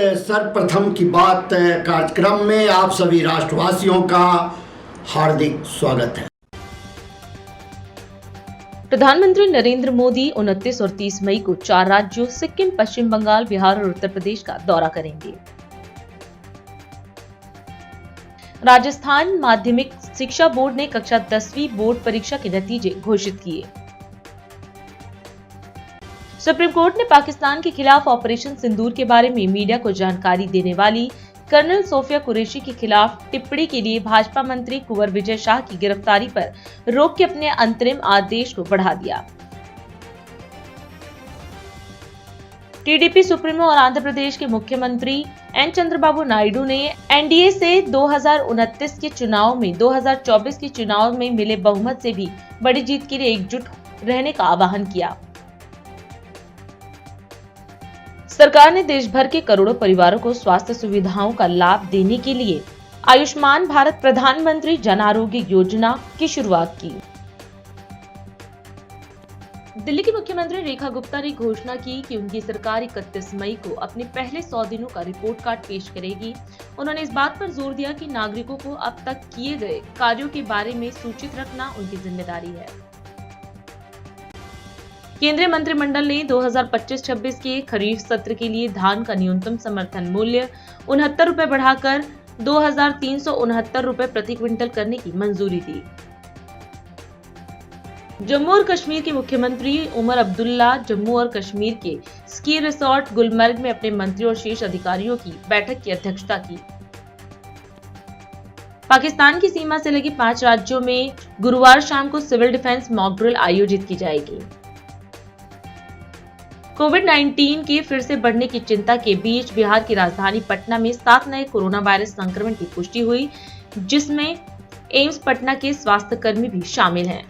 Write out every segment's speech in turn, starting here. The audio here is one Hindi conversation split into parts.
सर्वप्रथम की बात कार्यक्रम में आप सभी राष्ट्रवासियों का हार्दिक स्वागत है। प्रधानमंत्री नरेंद्र मोदी 29 और 30 मई को 4 राज्यों सिक्किम, पश्चिम बंगाल, बिहार और उत्तर प्रदेश का दौरा करेंगे। राजस्थान माध्यमिक शिक्षा बोर्ड ने कक्षा 10वीं बोर्ड परीक्षा के नतीजे घोषित किए। सुप्रीम कोर्ट ने पाकिस्तान के खिलाफ ऑपरेशन सिंदूर के बारे में मीडिया को जानकारी देने वाली कर्नल सोफिया कुरैशी के खिलाफ टिप्पणी के लिए भाजपा मंत्री कुंवर विजय शाह की गिरफ्तारी पर रोक के अपने अंतरिम आदेश को बढ़ा दिया। टीडीपी सुप्रीमो और आंध्र प्रदेश के मुख्यमंत्री एन चंद्रबाबू नायडू ने एनडीए से 2029 के चुनाव में 2024 के चुनाव में मिले बहुमत से भी बड़ी जीत के लिए एकजुट रहने का आह्वान किया। सरकार ने देश भर के करोड़ों परिवारों को स्वास्थ्य सुविधाओं का लाभ देने के लिए आयुष्मान भारत प्रधानमंत्री जन आरोग्य योजना की शुरुआत की। दिल्ली की मुख्यमंत्री रेखा गुप्ता ने घोषणा की कि उनकी सरकार 31 मई को अपने पहले 100 दिनों का रिपोर्ट कार्ड पेश करेगी। उन्होंने इस बात पर जोर दिया कि नागरिकों को अब तक किए गए कार्यों के बारे में सूचित रखना उनकी जिम्मेदारी है। केंद्रीय मंत्रिमंडल ने 2025-26 के खरीफ सत्र के लिए धान का न्यूनतम समर्थन मूल्य 69 रुपए बढ़ाकर 2,369 रुपए प्रति क्विंटल करने की मंजूरी दी। जम्मू और कश्मीर के मुख्यमंत्री उमर अब्दुल्ला जम्मू और कश्मीर के स्की रिसोर्ट गुलमर्ग में अपने मंत्रियों और शीर्ष अधिकारियों की बैठक की अध्यक्षता की। पाकिस्तान की सीमा से लगे 5 राज्यों में गुरुवार शाम को सिविल डिफेंस मॉक ड्रिल आयोजित की जाएगी। कोविड-19 के फिर से बढ़ने की चिंता के बीच बिहार की राजधानी पटना में 7 नए कोरोना वायरस संक्रमण की पुष्टि हुई, जिसमें एम्स पटना के स्वास्थ्य कर्मी भी शामिल हैं।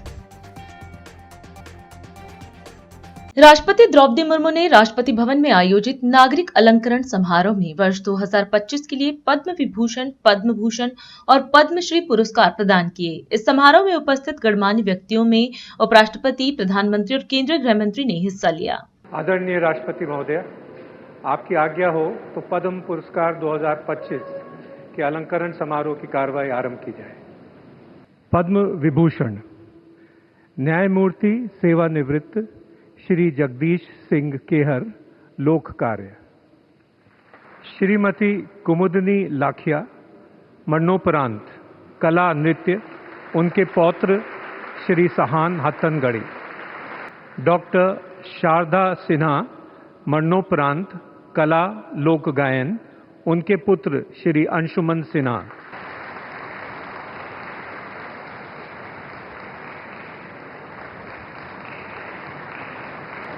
राष्ट्रपति द्रौपदी मुर्मू ने राष्ट्रपति भवन में आयोजित नागरिक अलंकरण समारोह में वर्ष 2025 के लिए पद्म विभूषण, पद्म भूषण और पद्मश्री पुरस्कार प्रदान किए। इस समारोह में उपस्थित गणमान्य व्यक्तियों में उपराष्ट्रपति, प्रधानमंत्री और केंद्रीय गृह मंत्री ने हिस्सा लिया। आदरणीय राष्ट्रपति महोदय, आपकी आज्ञा हो तो पद्म पुरस्कार 2025 के अलंकरण समारोह की कार्रवाई आरंभ की जाए। पद्म विभूषण न्यायमूर्ति सेवानिवृत्त श्री जगदीश सिंह केहर, लोक कार्य। श्रीमती कुमुदनी लाखिया, मरणोपरांत कला नृत्य, उनके पौत्र श्री सहान हत्तनगढ़ी। डॉक्टर शारदा सिन्हा, मरणोपरांत कला लोक गायन, उनके पुत्र श्री अंशुमन सिन्हा।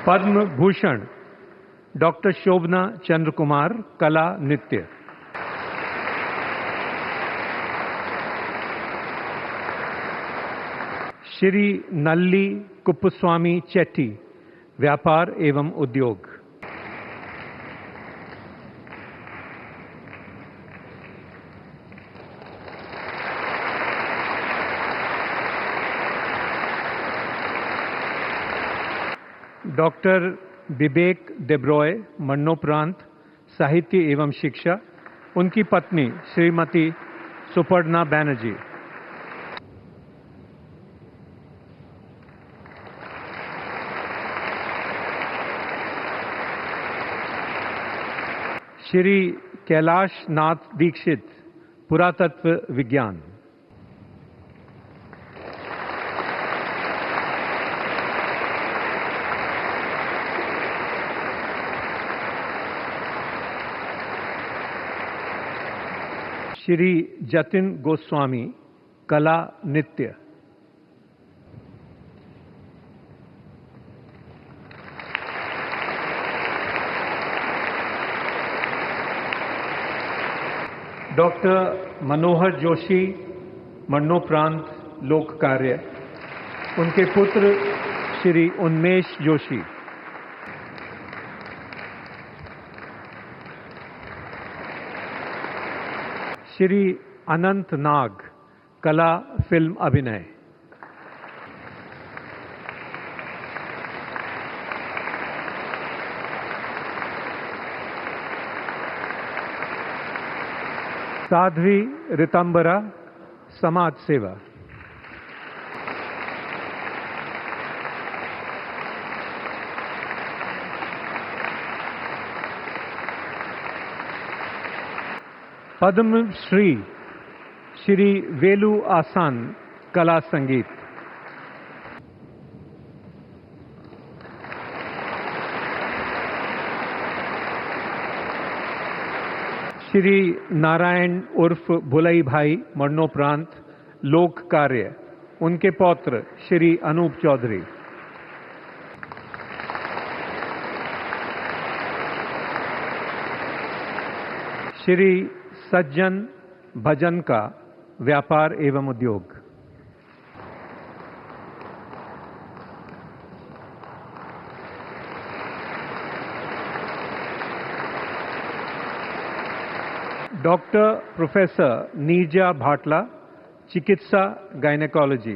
पद्म भूषण डॉक्टर शोभना चंद्र कुमार, कला नृत्य। श्री नल्ली कुप्पस्वामी चेट्टी, व्यापार एवं उद्योग। डॉक्टर विवेक देब्रॉय, मरणोपरांत साहित्य एवं शिक्षा, उनकी पत्नी श्रीमती सुपर्णा बैनर्जी। श्री कैलाश नाथ दीक्षित, पुरातत्व विज्ञान। श्री जतिन गोस्वामी, कला नृत्य। डॉक्टर मनोहर जोशी, मरणोपरांत लोक कार्य, उनके पुत्र श्री उन्मेष जोशी। श्री अनंत नाग, कला फिल्म अभिनय। साध्वी रितंबरा, समाज सेवा। पद्म श्री श्री वेलु आसान, कला संगीत। श्री नारायण उर्फ भुलई भाई मरणोपरांत, लोक कार्य, उनके पौत्र श्री अनूप चौधरी। श्री सज्जन भजन का, व्यापार एवं उद्योग। डॉक्टर प्रोफेसर नीरजा भाटला, चिकित्सा गायनेकोलॉजी।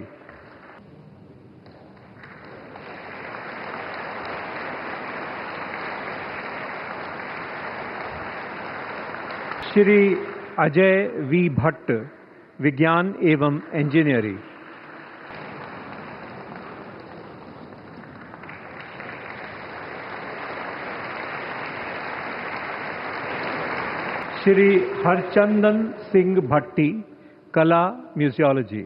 श्री अजय वी भट्ट, विज्ञान एवं इंजीनियरिंग। श्री हरचंदन सिंह भट्टी, कला म्यूजियोलॉजी।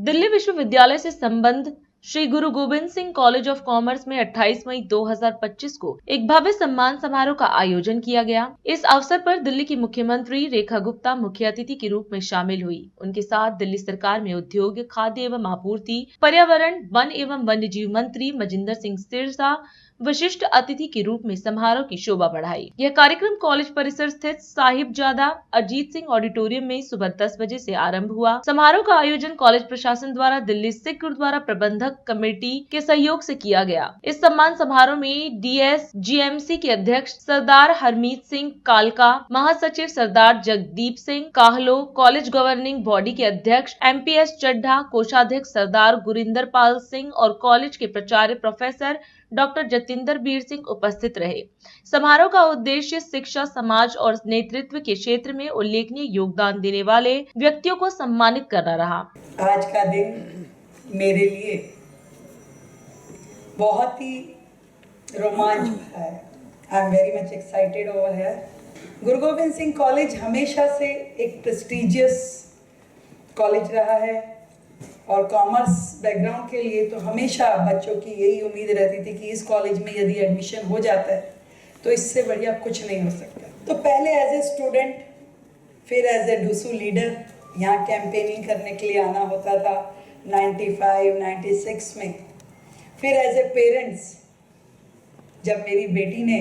दिल्ली विश्वविद्यालय से संबंध श्री गुरु Govind Singh college of commerce में 28 मई 2025 को एक भव्य सम्मान समारोह का आयोजन किया गया। इस अवसर पर दिल्ली की मुख्यमंत्री रेखा गुप्ता मुख्य अतिथि के रूप में शामिल हुई। उनके साथ दिल्ली सरकार में उद्योग, खाद्य एवं आपूर्ति, पर्यावरण, वन एवं वन्यजीव मंत्री मजिंदर सिंह सिरसा विशिष्ट अतिथि के रूप में समारोह की शोभा बढ़ाई। यह कार्यक्रम कॉलेज परिसर स्थित साहिबजादा अजीत सिंह ऑडिटोरियम में सुबह 10 बजे से आरंभ हुआ। समारोह का आयोजन कॉलेज प्रशासन द्वारा दिल्ली सिख गुरुद्वारा प्रबंधक कमेटी के सहयोग से किया गया। इस सम्मान समारोह में DSGMC के अध्यक्ष सरदार हरमीत सिंह कालका, महासचिव Sardar Jagdeep Singh Kahlon, college governing body के अध्यक्ष MPS चड्ढा, कोषाध्यक्ष सरदार गुरिंदर पाल सिंह और कॉलेज के प्राचार्य प्रोफेसर डॉक्टर जतिंदर बीर सिंह उपस्थित रहे। समारोह का उद्देश्य शिक्षा, समाज और नेतृत्व के क्षेत्र में उल्लेखनीय योगदान देने वाले व्यक्तियों को सम्मानित करना रहा। आज का दिन मेरे लिए बहुत ही रोमांच भरा है। I am very much excited over here. Guru Govind Singh college हमेशा से एक प्रेस्टिजियस कॉलेज रहा है और कॉमर्स बैकग्राउंड के लिए तो हमेशा बच्चों की यही उम्मीद रहती थी कि इस कॉलेज में यदि एडमिशन हो जाता है तो इससे बढ़िया कुछ नहीं हो सकता। तो पहले एज ए स्टूडेंट, फिर एज ए डूसू लीडर यहाँ कैंपेनिंग करने के लिए आना होता था 95, 96 में। फिर एज ए पेरेंट्स, जब मेरी बेटी ने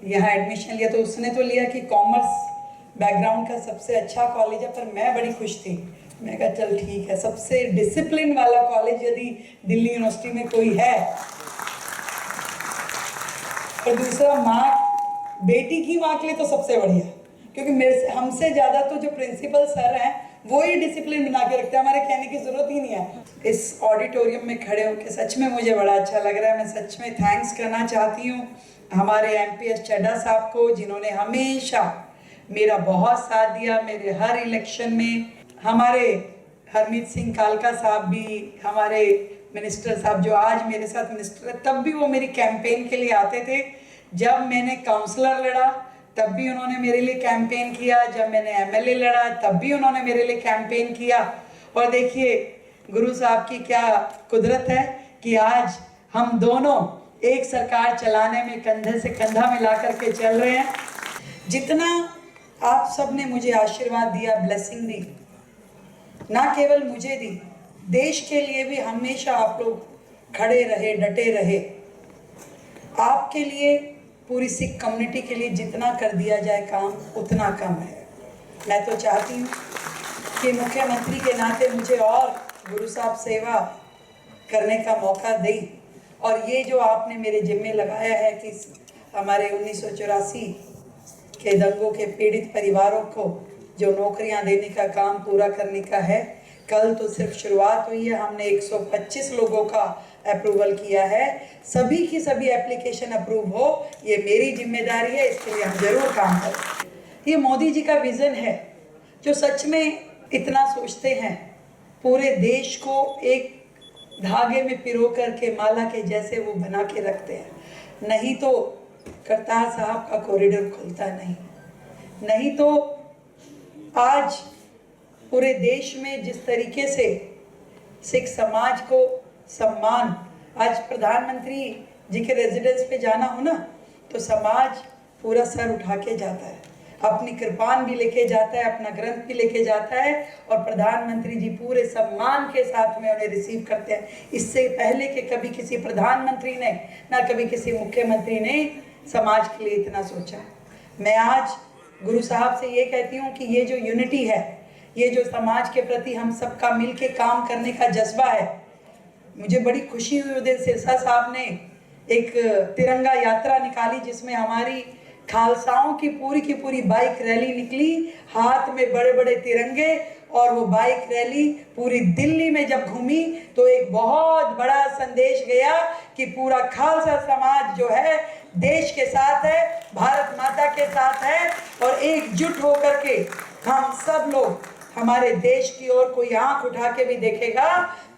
यहाँ एडमिशन लिया तो उसने तो लिया कि कॉमर्स बैकग्राउंड का सबसे अच्छा कॉलेज है, पर मैं बड़ी खुश थी। मैं कहा चल ठीक है, सबसे डिसिप्लिन वाला कॉलेज यदि दिल्ली यूनिवर्सिटी में कोई है। और दूसरा माँ, बेटी की माँ के लिए तो सबसे बढ़िया, क्योंकि मेरे से हमसे ज़्यादा तो जो प्रिंसिपल सर हैं वो ही डिसिप्लिन बना के रखते हैं, हमारे कहने की ज़रूरत ही नहीं है। इस ऑडिटोरियम में खड़े होकर सच में मुझे बड़ा अच्छा लग रहा है। मैं सच में थैंक्स करना चाहती हूँ हमारे MPS चड्ढा साहब को, जिन्होंने हमेशा मेरा बहुत साथ दिया मेरे हर इलेक्शन में। हमारे हरमीत सिंह कालका साहब भी, हमारे मिनिस्टर साहब जो आज मेरे साथ मिनिस्टर है, तब भी वो मेरी कैंपेन के लिए आते थे। जब मैंने काउंसलर लड़ा तब भी उन्होंने मेरे लिए कैंपेन किया, जब मैंने MLA लड़ा तब भी उन्होंने मेरे लिए कैंपेन किया। और देखिए गुरु साहब की क्या कुदरत है कि आज हम दोनों एक सरकार चलाने में कंधे से कंधा मिला करके चल रहे हैं। जितना आप सब ने मुझे आशीर्वाद दिया, ब्लेसिंग दी, ना केवल मुझे दी, देश के लिए भी हमेशा आप लोग खड़े रहे, डटे रहे। आपके लिए, पूरी सिख कम्युनिटी के लिए जितना कर दिया जाए काम उतना कम है। मैं तो चाहती हूँ कि मुख्यमंत्री के नाते मुझे और गुरु साहब सेवा करने का मौका दें। और ये जो आपने मेरे जिम्मे लगाया है कि हमारे 1984 के दंगों के पीड़ित परिवारों को जो नौकरियां देने का काम पूरा करने का है। कल तो सिर्फ शुरुआत हुई है, हमने 125 लोगों का अप्रूवल किया है। सभी की सभी एप्लीकेशन अप्रूव हो, ये मेरी जिम्मेदारी है, इसके लिए हम जरूर काम करें। ये मोदी जी का विजन है जो सच में इतना सोचते हैं, पूरे देश को एक धागे में पिरो करके माला के जैसे वो बना के रखते हैं। नहीं तो करतार साहब का कॉरिडोर खुलता नहीं तो आज पूरे देश में जिस तरीके से सिख समाज को सम्मान, आज प्रधानमंत्री जी के रेजिडेंस पे जाना हो ना तो समाज पूरा सर उठा के जाता है, अपनी कृपान भी लेके जाता है, अपना ग्रंथ भी लेके जाता है और प्रधानमंत्री जी पूरे सम्मान के साथ में उन्हें रिसीव करते हैं। इससे पहले कि कभी किसी प्रधानमंत्री ने ना कभी किसी मुख्यमंत्री ने समाज के लिए इतना सोचा। मैं आज गुरु साहब से ये कहती हूँ कि ये जो यूनिटी है, ये जो समाज के प्रति हम सबका मिल के काम करने का जज्बा है, मुझे बड़ी खुशी हुई उस दिन सिरसा साहब ने एक तिरंगा यात्रा निकाली जिसमें हमारी खालसाओं की पूरी बाइक रैली निकली, हाथ में बड़े बड़े तिरंगे, और वो बाइक रैली पूरी दिल्ली में जब घूमी तो एक बहुत बड़ा संदेश गया कि पूरा खालसा समाज जो है देश के साथ है, भारत माता के साथ है और एकजुट होकर के हम सब लोग हमारे देश की ओर कोई आंख उठा के भी देखेगा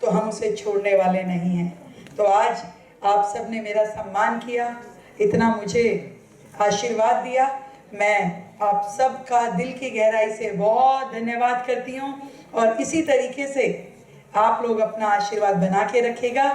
तो हम उसे छोड़ने वाले नहीं हैं। तो आज आप सब ने मेरा सम्मान किया, इतना मुझे आशीर्वाद दिया, मैं आप सबका दिल की गहराई से बहुत धन्यवाद करती हूँ और इसी तरीके से आप लोग अपना आशीर्वाद बना के रखेगा।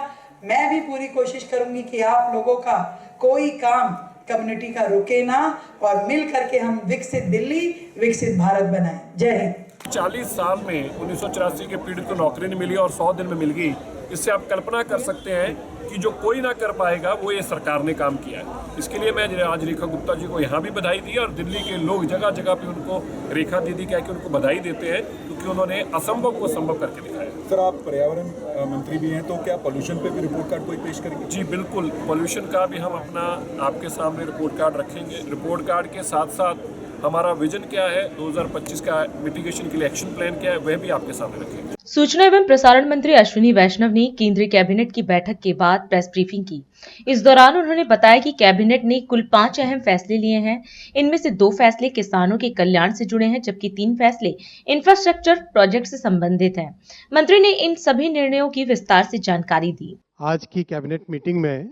मैं भी पूरी कोशिश करूंगी कि आप लोगों का कोई काम कम्युनिटी का रुके ना और मिल करके हम विकसित दिल्ली, विकसित भारत बनाएं। जय हिंद। 40 साल में 1984 के पीड़ित को नौकरी नहीं मिली और 100 दिन में मिल गई। इससे आप कल्पना कर सकते हैं कि जो कोई ना कर पाएगा वो ये सरकार ने काम किया है। इसके लिए मैं आज रेखा गुप्ता जी को यहाँ भी बधाई दी और दिल्ली के लोग जगह जगह पे उनको रेखा दीदी कह के उनको बधाई देते हैं क्योंकि उन्होंने असंभव को संभव करके दिखाया। सर, आप पर्यावरण मंत्री भी हैं तो क्या पॉल्यूशन पे भी रिपोर्ट कार्ड कोई पेश करेंगे? जी बिल्कुल, पॉल्यूशन का भी हम अपना आपके सामने रिपोर्ट कार्ड रखेंगे। रिपोर्ट कार्ड के साथ साथ हमारा विजन क्या है, 2025 का मिटिगेशन के लिए एक्शन प्लान क्या है, वह भी आपके सामने रखेंगे। सूचना एवं प्रसारण मंत्री अश्विनी वैष्णव ने केंद्रीय कैबिनेट की बैठक के बाद प्रेस ब्रीफिंग की। इस दौरान उन्होंने बताया कि कैबिनेट ने कुल 5 अहम फैसले लिए हैं। इनमें से 2 फैसले किसानों के कल्याण से जुड़े हैं, जबकि 3 फैसले इंफ्रास्ट्रक्चर प्रोजेक्ट से संबंधित हैं। मंत्री ने इन सभी निर्णयों की विस्तार से जानकारी दी। आज की कैबिनेट मीटिंग में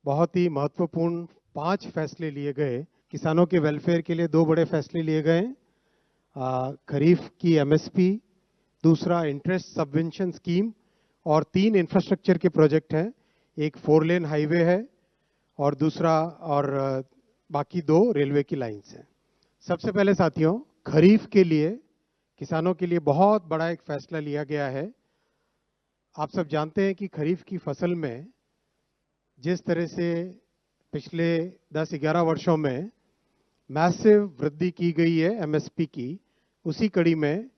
बहुत ही महत्वपूर्ण 5 फैसले लिए गए। किसानों के वेलफेयर के लिए 2 बड़े फैसले लिए गए। खरीफ की एमएसपी, दूसरा इंटरेस्ट सबवेंशन स्कीम और 3 इंफ्रास्ट्रक्चर के प्रोजेक्ट हैं। एक 4 लेन हाईवे है और दूसरा और बाकी 2 रेलवे की लाइंस हैं। सबसे पहले साथियों, खरीफ के लिए किसानों के लिए बहुत बड़ा एक फैसला लिया गया है। आप सब जानते हैं कि खरीफ की फसल में जिस तरह से पिछले 10-11 वर्षों में मैसिव वृद्धि की गई है एमएसपी की, उसी कड़ी में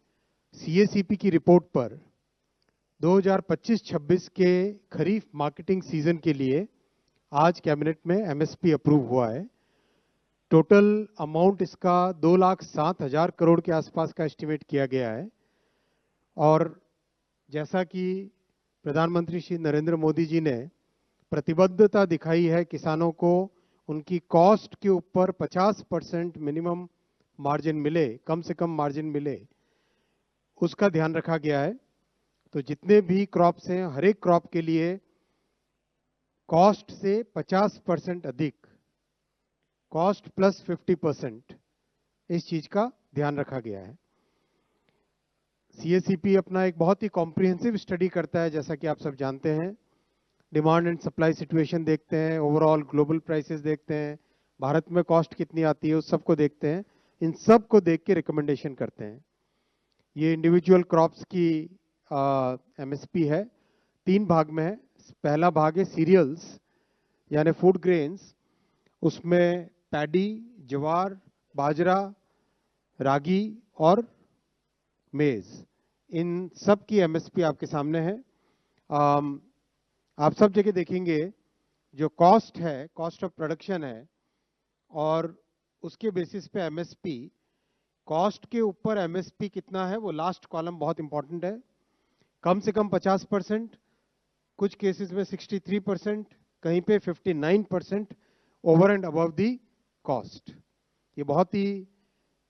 सीएसीपी की रिपोर्ट पर 2025-26 के खरीफ मार्केटिंग सीजन के लिए आज कैबिनेट में एमएसपी अप्रूव हुआ है। टोटल अमाउंट इसका 2,07,000 करोड़ के आसपास का एस्टिमेट किया गया है। और जैसा कि प्रधानमंत्री श्री नरेंद्र मोदी जी ने प्रतिबद्धता दिखाई है किसानों को उनकी कॉस्ट के ऊपर 50% मिनिमम मार्जिन मिले, कम से कम मार्जिन मिले, उसका ध्यान रखा गया है। तो जितने भी क्रॉप्स हैं, हर एक क्रॉप के लिए कॉस्ट से 50% अधिक, कॉस्ट प्लस 50%, इस चीज का ध्यान रखा गया है। सीएसीपी अपना एक बहुत ही कॉम्प्रिहेंसिव स्टडी करता है, जैसा कि आप सब जानते हैं। डिमांड एंड सप्लाई सिचुएशन देखते हैं, ओवरऑल ग्लोबल प्राइसेस देखते हैं, भारत में कॉस्ट कितनी आती है उस सब को देखते हैं। इन सब को देख के रिकमेंडेशन करते हैं। ये इंडिविजुअल क्रॉप्स की एमएसपी है, 3 भाग में है। पहला भाग है सीरियल्स यानी फूड ग्रेन्स, उसमें पैडी, ज्वार, बाजरा, रागी और मेज, इन सब की एमएसपी आपके सामने है। आप सब जगह देखेंगे जो कॉस्ट है, कॉस्ट ऑफ प्रोडक्शन है और उसके बेसिस पे एमएसपी, कॉस्ट के ऊपर एमएसपी कितना है वो लास्ट कॉलम बहुत इंपॉर्टेंट है। कम से कम 50%, कुछ केसेस में 63%, कहीं पे 59% over and above the cost. ये बहुत ही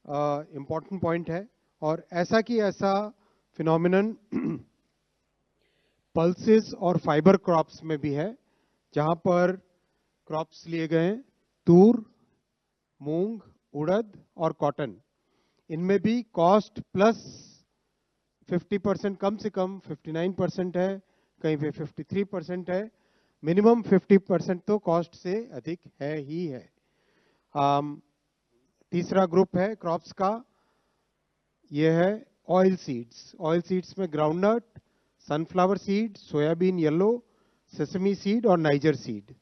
इंपॉर्टेंट पॉइंट है। और ऐसा कि ऐसा फिनोमिनन पल्सेस और फाइबर क्रॉप्स में भी है, जहां पर क्रॉप्स लिए गए हैं तूर, मूंग, उड़द और कॉटन। इनमें भी कॉस्ट प्लस 50%, कम से कम 59% है, कहीं पे 53% है, मिनिमम 50% तो कॉस्ट से अधिक है ही है। तीसरा ग्रुप है क्रॉप्स का, ये है ऑयल सीड्स। ऑयल सीड्स में groundnut, sunflower seed, soybean yellow, sesame seed और नाइजर सीड।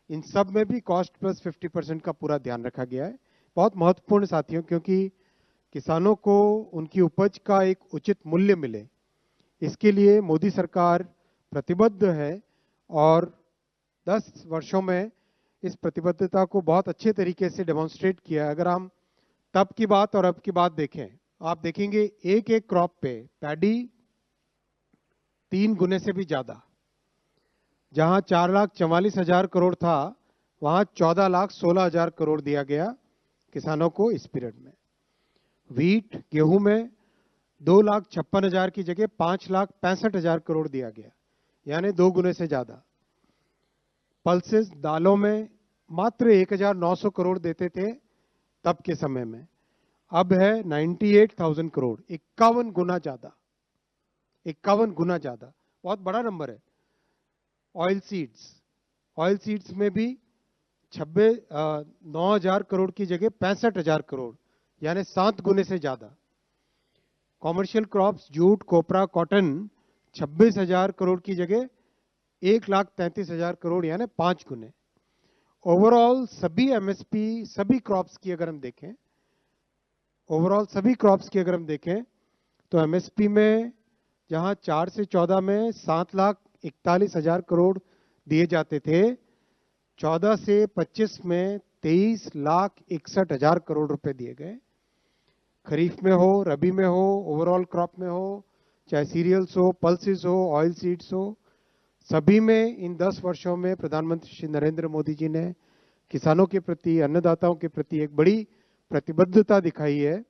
इन सब में भी कॉस्ट प्लस 50% का पूरा ध्यान रखा गया है। बहुत महत्वपूर्ण साथियों, क्योंकि किसानों को उनकी उपज का एक उचित मूल्य मिले, इसके लिए मोदी सरकार प्रतिबद्ध है और 10 वर्षों में इस प्रतिबद्धता को बहुत अच्छे तरीके से डेमोन्स्ट्रेट किया है। अगर हम तब की बात और अब की बात देखें, आप देखेंगे एक एक क्रॉप पे पैडी 3 गुने से भी ज्यादा, जहां 4,44,000 करोड़ था वहां 14,16,000 करोड़ दिया गया किसानों को इस पीरियड में। व्हीट, गेहूं में 2,56,000 की जगह 5,65,000 करोड़ दिया गया, यानी 2 गुने से ज्यादा। पल्सेस, दालों में मात्र 1,900 करोड़ देते थे तब के समय में, अब है 98,000 करोड़, 51 गुना ज्यादा, 51 गुना ज्यादा, बहुत बड़ा नंबर है। ऑयल सीड्स में भी 9,000 करोड़ की जगह 65,000 करोड़, यानी 7 गुने से ज्यादा। कॉमर्शियल क्रॉप्स, जूट, कोपरा, कॉटन 26,000 करोड़ की जगह 1,33,000 करोड़, यानी 5 गुने। ओवरऑल सभी एमएसपी, सभी क्रॉप्स की अगर हम देखें, तो एमएसपी में जहां 4 से 14 में 7,41,000 करोड़ दिए जाते थे, 14 से 25 में 23,61,000 करोड़ रुपए दिए गए। खरीफ में हो, रबी में हो, ओवरऑल क्रॉप में हो, चाहे सीरियल्स हो, पल्सेस हो, ऑयल सीड्स हो, सभी में इन 10 वर्षों में प्रधानमंत्री श्री नरेंद्र मोदी जी ने किसानों के प्रति, अन्नदाताओं के प्रति एक बड़ी प्रतिबद्धता दिखाई है।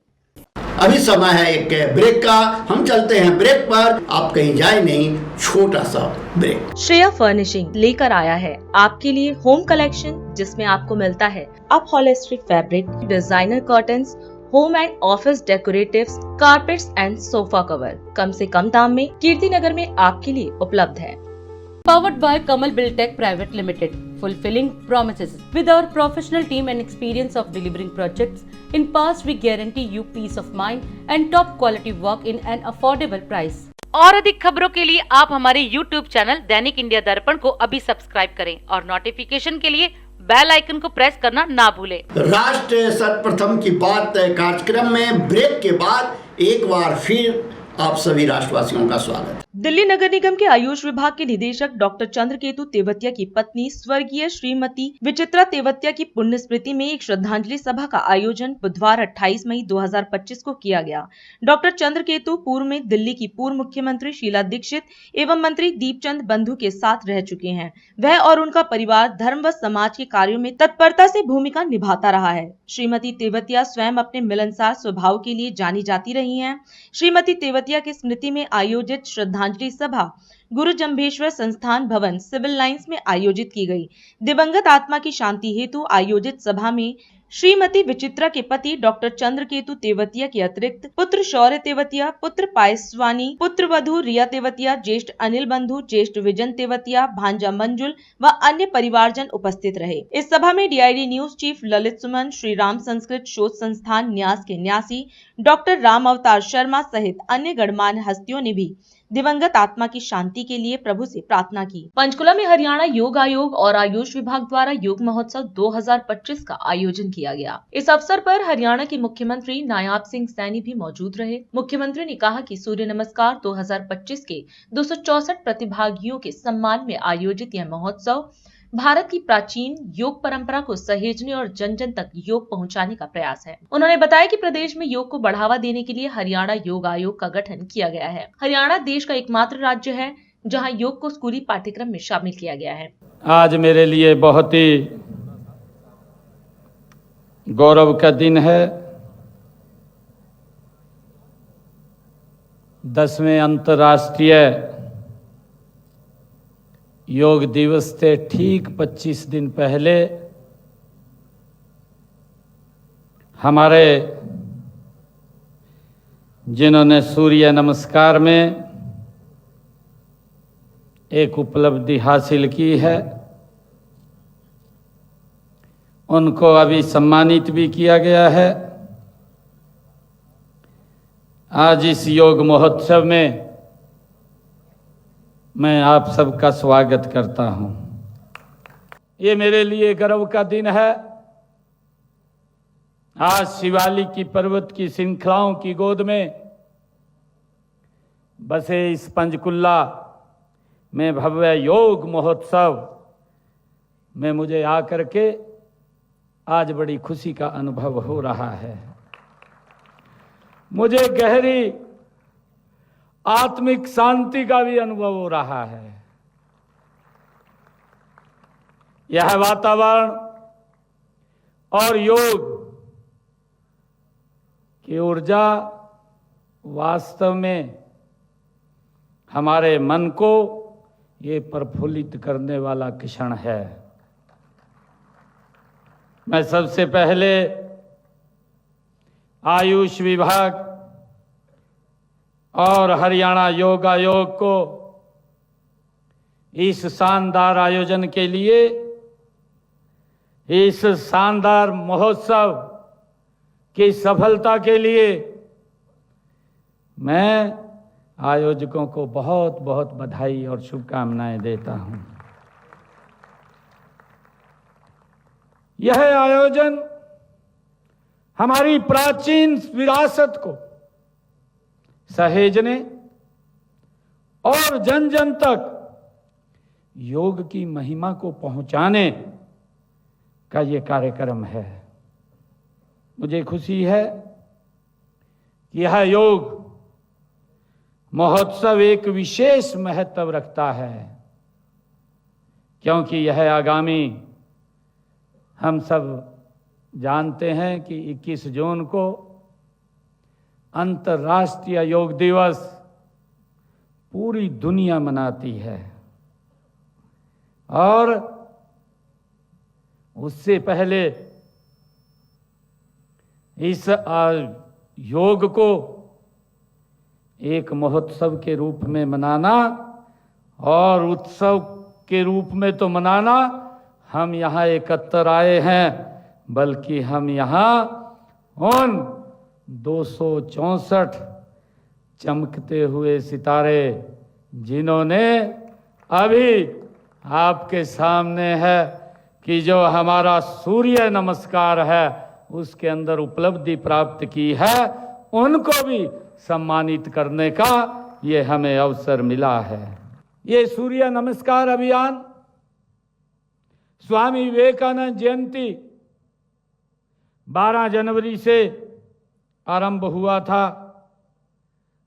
अभी समय है एक ब्रेक का, हम चलते हैं ब्रेक पर, आप कहीं जाए नहीं, छोटा सा ब्रेक। श्रेया फर्निशिंग लेकर आया है आपके लिए होम कलेक्शन, जिसमें आपको मिलता है upholstery fabric, designer curtains, home and office decoratives, carpets and sofa cover कम से कम दाम में कीर्ति नगर में आपके लिए उपलब्ध है। Powered by Kamal Buildtech Private Limited, fulfilling promises. With our professional team and experience of delivering projects, in past we guarantee you peace of mind and top quality work in an affordable price. और अधिक खबरों के लिए आप हमारे YouTube चैनल दैनिक इंडिया दर्पण को अभी सब्सक्राइब करें और नोटिफिकेशन के लिए बेल आइकन को प्रेस करना ना भूलें। राष्ट्र सर्वप्रथम की बात कार्यक्रम में ब्रेक के बाद एक बार फिर आप सभी राष्ट्रवासियों का स्वागत। दिल्ली नगर निगम के आयुष विभाग के निदेशक डॉक्टर चंद्रकेतु तेवतिया की पत्नी स्वर्गीय श्रीमती विचित्रा तेवतिया की पुण्य स्मृति में एक श्रद्धांजलि सभा का आयोजन बुधवार 28 मई 2025 को किया गया। डॉक्टर चंद्रकेतु पूर्व में दिल्ली की पूर्व मुख्यमंत्री शीला दीक्षित एवं मंत्री दीपचंद बंधु के साथ रह चुके हैं। वह और उनका परिवार धर्म व समाज के कार्यों में तत्परता से भूमिका निभाता रहा है। श्रीमती तेवतिया स्वयं अपने मिलनसार स्वभाव के लिए जानी जाती रही हैं। श्रीमती तेवतिया की स्मृति में आयोजित श्रद्धांजलि सभा गुरु जम्भेश्वर संस्थान भवन सिविल लाइंस में आयोजित की गई। दिवंगत आत्मा की शांति हेतु आयोजित सभा में श्रीमती विचित्रा के पति डॉक्टर चंद्रकेतु तेवतिया के अतिरिक्त पुत्र शौर्य तेवतिया, पुत्र पायस्वानी, पुत्र वधू रिया तेवतिया, ज्येष्ठ अनिल बंधु, ज्येष्ठ विजन तेवतिया, भांजा मंजुल व अन्य परिवारजन उपस्थित रहे। इस सभा में डीआईडी न्यूज चीफ ललित सुमन, श्री राम संस्कृत शोध संस्थान न्यास के न्यासी डॉक्टर राम अवतार शर्मा सहित अन्य गणमान्य हस्तियों ने भी दिवंगत आत्मा की शांति के लिए प्रभु से प्रार्थना की। पंचकुला में हरियाणा योग आयोग और आयुष विभाग द्वारा योग महोत्सव 2025 का आयोजन किया गया। इस अवसर पर हरियाणा के मुख्यमंत्री नायाब सिंह सैनी भी मौजूद रहे। मुख्यमंत्री ने कहा कि सूर्य नमस्कार 2025 के 264 प्रतिभागियों के सम्मान में आयोजित यह महोत्सव भारत की प्राचीन योग परंपरा को सहेजने और जन जन तक योग पहुंचाने का प्रयास है। उन्होंने बताया कि प्रदेश में योग को बढ़ावा देने के लिए हरियाणा योग आयोग का गठन किया गया है। हरियाणा देश का एकमात्र राज्य है जहां योग को स्कूली पाठ्यक्रम में शामिल किया गया है। आज मेरे लिए बहुत ही गौरव का दिन है। 10वें अंतर्राष्ट्रीय योग दिवस से ठीक 25 दिन पहले हमारे जिन्होंने सूर्य नमस्कार में एक उपलब्धि हासिल की है, उनको अभी सम्मानित भी किया गया है। आज इस योग महोत्सव में मैं आप सबका स्वागत करता हूं। ये मेरे लिए गर्व का दिन है। आज शिवालिक की पर्वत की श्रृंखलाओं की गोद में बसे इस पंचकुला में भव्य योग महोत्सव में मुझे आकर के आज बड़ी खुशी का अनुभव हो रहा है। मुझे गहरी आत्मिक शांति का भी अनुभव हो रहा है। यह वातावरण और योग की ऊर्जा वास्तव में हमारे मन को ये प्रफुल्लित करने वाला क्षण है। मैं सबसे पहले आयुष विभाग और हरियाणा योग आयोग को इस शानदार आयोजन के लिए, इस शानदार महोत्सव की सफलता के लिए मैं आयोजकों को बहुत बहुत बधाई और शुभकामनाएं देता हूं। यह आयोजन हमारी प्राचीन विरासत को सहेजने और जन जन तक योग की महिमा को पहुंचाने का ये कार्यक्रम है। मुझे खुशी है कि यह योग महोत्सव एक विशेष महत्व रखता है, क्योंकि यह आगामी, हम सब जानते हैं कि 21 जून को अंतर्राष्ट्रीय योग दिवस पूरी दुनिया मनाती है, और उससे पहले इस योग को एक महोत्सव के रूप में मनाना और उत्सव के रूप में तो मनाना, हम यहाँ एकत्र आए हैं, बल्कि हम यहाँ उन 264 चमकते हुए सितारे जिन्होंने अभी आपके सामने है कि जो हमारा सूर्य नमस्कार है उसके अंदर उपलब्धि प्राप्त की है, उनको भी सम्मानित करने का ये हमें अवसर मिला है। ये सूर्य नमस्कार अभियान स्वामी विवेकानंद जयंती 12 जनवरी से आरंभ हुआ था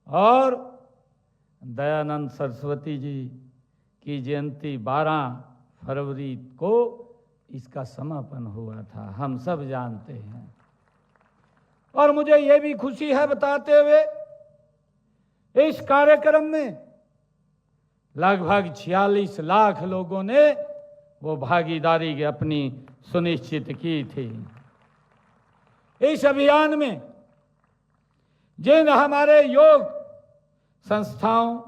और दयानंद सरस्वती जी की जयंती 12 फरवरी को इसका समापन हुआ था, हम सब जानते हैं। और मुझे यह भी खुशी है बताते हुए, इस कार्यक्रम में लगभग 46 लाख लोगों ने वो भागीदारी अपनी सुनिश्चित की थी। इस अभियान में जिन हमारे योग संस्थाओं,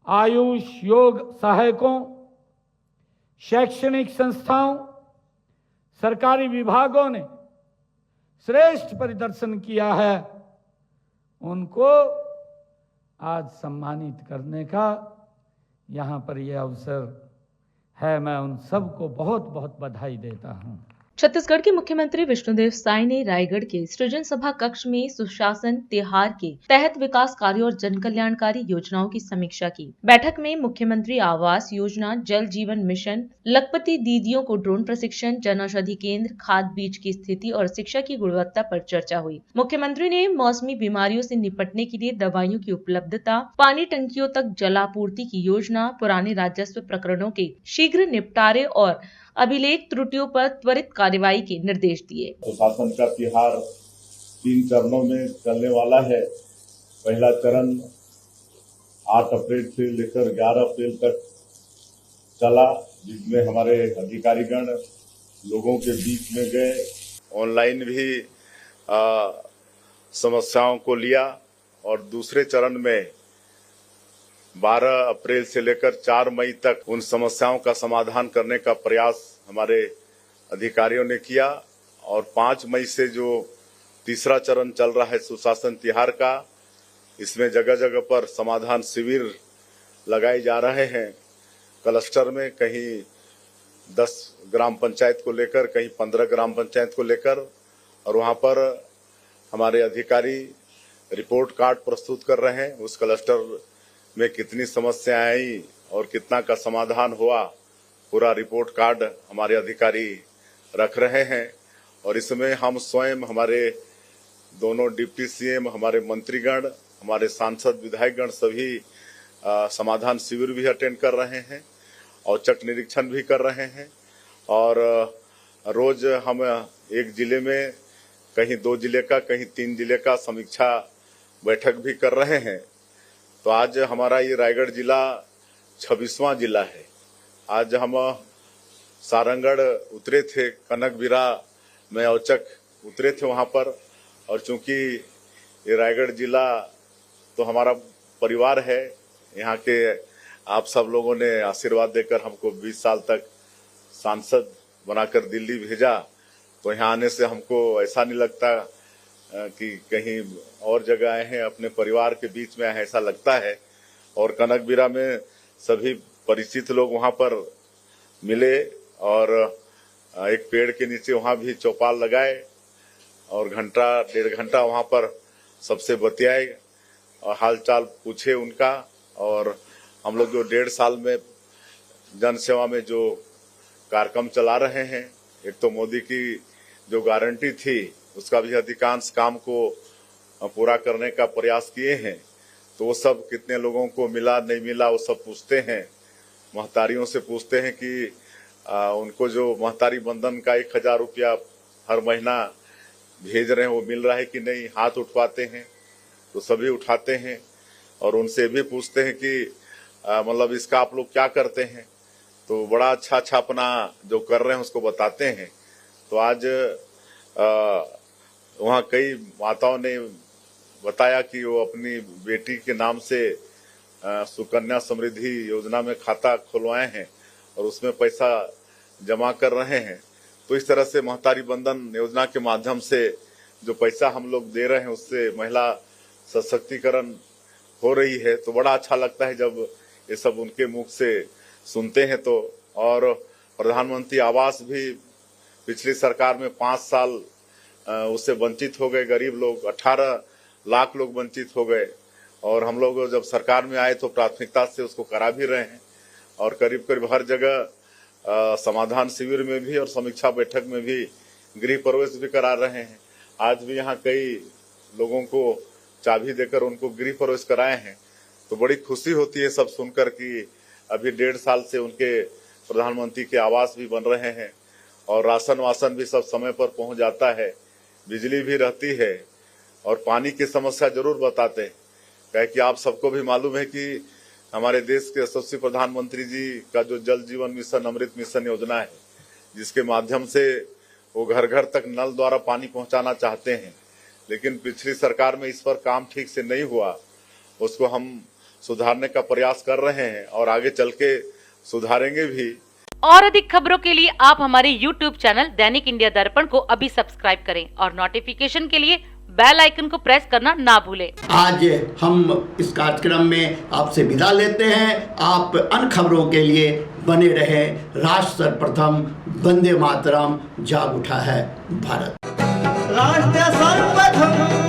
आयुष योग सहायकों, शैक्षणिक संस्थाओं, सरकारी विभागों ने श्रेष्ठ प्रदर्शन किया है, उनको आज सम्मानित करने का यहाँ पर यह अवसर है। मैं उन सबको बहुत बहुत बधाई देता हूँ। छत्तीसगढ़ के मुख्यमंत्री विष्णुदेव साय ने रायगढ़ के सृजन सभा कक्ष में सुशासन त्योहार के तहत विकास कार्यों और जन कल्याणकारी योजनाओं की समीक्षा की। बैठक में मुख्यमंत्री आवास योजना, जल जीवन मिशन, लखपति दीदियों को ड्रोन प्रशिक्षण, जन औषधि केंद्र, खाद बीज की स्थिति और शिक्षा की गुणवत्ता पर चर्चा हुई। मुख्यमंत्री ने मौसमी बीमारियों से निपटने के लिए दवाइयों की उपलब्धता, पानी टंकियों तक जलापूर्ति की योजना, पुराने राजस्व प्रकरणों के शीघ्र निपटारे और अभिलेख त्रुटियों पर त्वरित कार्रवाई के निर्देश दिए। सुशासन का त्योहार 3 चरणों में चलने वाला है। पहला चरण 8 अप्रैल से लेकर 11 अप्रैल तक चला, जिसमें हमारे अधिकारीगण लोगों के बीच में गए, ऑनलाइन भी समस्याओं को लिया और दूसरे चरण में 12 अप्रैल से लेकर 4 मई तक उन समस्याओं का समाधान करने का प्रयास हमारे अधिकारियों ने किया और 5 मई से जो तीसरा चरण चल रहा है सुशासन त्योहार का, इसमें जगह जगह पर समाधान शिविर लगाए जा रहे हैं। क्लस्टर में कहीं 10 ग्राम पंचायत को लेकर, कहीं 15 ग्राम पंचायत को लेकर, और वहां पर हमारे अधिकारी रिपोर्ट कार्ड प्रस्तुत कर रहे हैं। उस क्लस्टर में कितनी समस्याएं आई और कितना का समाधान हुआ, पूरा रिपोर्ट कार्ड हमारे अधिकारी रख रहे हैं। और इसमें हम स्वयं, हमारे दोनों डिप्टी सीएम, हमारे मंत्रीगण, हमारे सांसद, विधायकगण सभी समाधान शिविर भी अटेंड कर रहे हैं, औचक निरीक्षण भी कर रहे हैं। और रोज हम एक जिले में, कहीं 2 जिले का, कहीं 3 जिले का समीक्षा बैठक भी कर रहे हैं। तो आज हमारा ये रायगढ़ जिला 26वां जिला है। आज हम सारंगढ़ उतरे थे, कनकबिरा में औचक उतरे थे वहां पर, और चूंकि ये रायगढ़ जिला तो हमारा परिवार है, यहाँ के आप सब लोगों ने आशीर्वाद देकर हमको 20 साल तक सांसद बनाकर दिल्ली भेजा, तो यहाँ आने से हमको ऐसा नहीं लगता कि कहीं और जगह आए हैं, अपने परिवार के बीच में आए, ऐसा लगता है। और कनकबिरा में सभी परिचित लोग वहां पर मिले और एक पेड़ के नीचे वहां भी चौपाल लगाए और 1.5 घंटा वहां पर सबसे बतियाए और हालचाल पूछे उनका। और हम लोग जो 1.5 साल में जन सेवा में जो कार्यक्रम चला रहे हैं, एक तो मोदी की जो गारंटी थी उसका भी अधिकांश काम को पूरा करने का प्रयास किए हैं, तो वो सब कितने लोगों को मिला नहीं मिला वो सब पूछते हैं। महतारियों से पूछते हैं कि उनको जो महतारी बंधन का 1000 रुपया हर महीना भेज रहे हैं वो मिल रहा है कि नहीं। हाथ उठवाते हैं तो सभी उठाते हैं और उनसे भी पूछते हैं कि मतलब इसका आप लोग क्या करते हैं, तो बड़ा अच्छा अपना जो कर रहे हैं उसको बताते हैं। तो आज वहाँ कई माताओं ने बताया कि वो अपनी बेटी के नाम से सुकन्या समृद्धि योजना में खाता खुलवाए हैं और उसमें पैसा जमा कर रहे हैं। तो इस तरह से महतारी बंधन योजना के माध्यम से जो पैसा हम लोग दे रहे हैं उससे महिला सशक्तिकरण हो रही है। तो बड़ा अच्छा लगता है जब ये सब उनके मुख से सुनते हैं। तो और प्रधानमंत्री आवास भी पिछली सरकार में 5 साल उससे वंचित हो गए, गरीब लोग 18 लाख लोग वंचित हो गए, और हम लोग जब सरकार में आए तो प्राथमिकता से उसको करा भी रहे हैं और करीब करीब हर जगह समाधान शिविर में भी और समीक्षा बैठक में भी गृह प्रवेश भी करा रहे हैं। आज भी यहाँ कई लोगों को चाबी देकर उनको गृह प्रवेश कराए हैं। तो बड़ी खुशी होती है सब सुनकर कि अभी 1.5 साल से उनके प्रधानमंत्री के आवास भी बन रहे हैं और राशन वासन भी सब समय पर पहुंच जाता है, बिजली भी रहती है और पानी की समस्या जरूर बताते हैं। कहे कि आप सबको भी मालूम है कि हमारे देश के यशस्वी प्रधानमंत्री जी का जो जल जीवन मिशन, अमृत मिशन योजना है, जिसके माध्यम से वो घर घर तक नल द्वारा पानी पहुंचाना चाहते हैं, लेकिन पिछली सरकार में इस पर काम ठीक से नहीं हुआ। उसको हम सुधारने का प्रयास कर रहे हैं और आगे चल के सुधारेंगे भी। और अधिक खबरों के लिए आप हमारे YouTube चैनल दैनिक इंडिया दर्पण को अभी सब्सक्राइब करें और नोटिफिकेशन के लिए बेल आइकन को प्रेस करना ना भूलें। आज हम इस कार्यक्रम में आपसे विदा लेते हैं। आप अन्य खबरों के लिए बने रहे। राष्ट्र सर्वप्रथम, वंदे मातरम, जाग उठा है भारत। राष्ट्र सर्वप्रथम।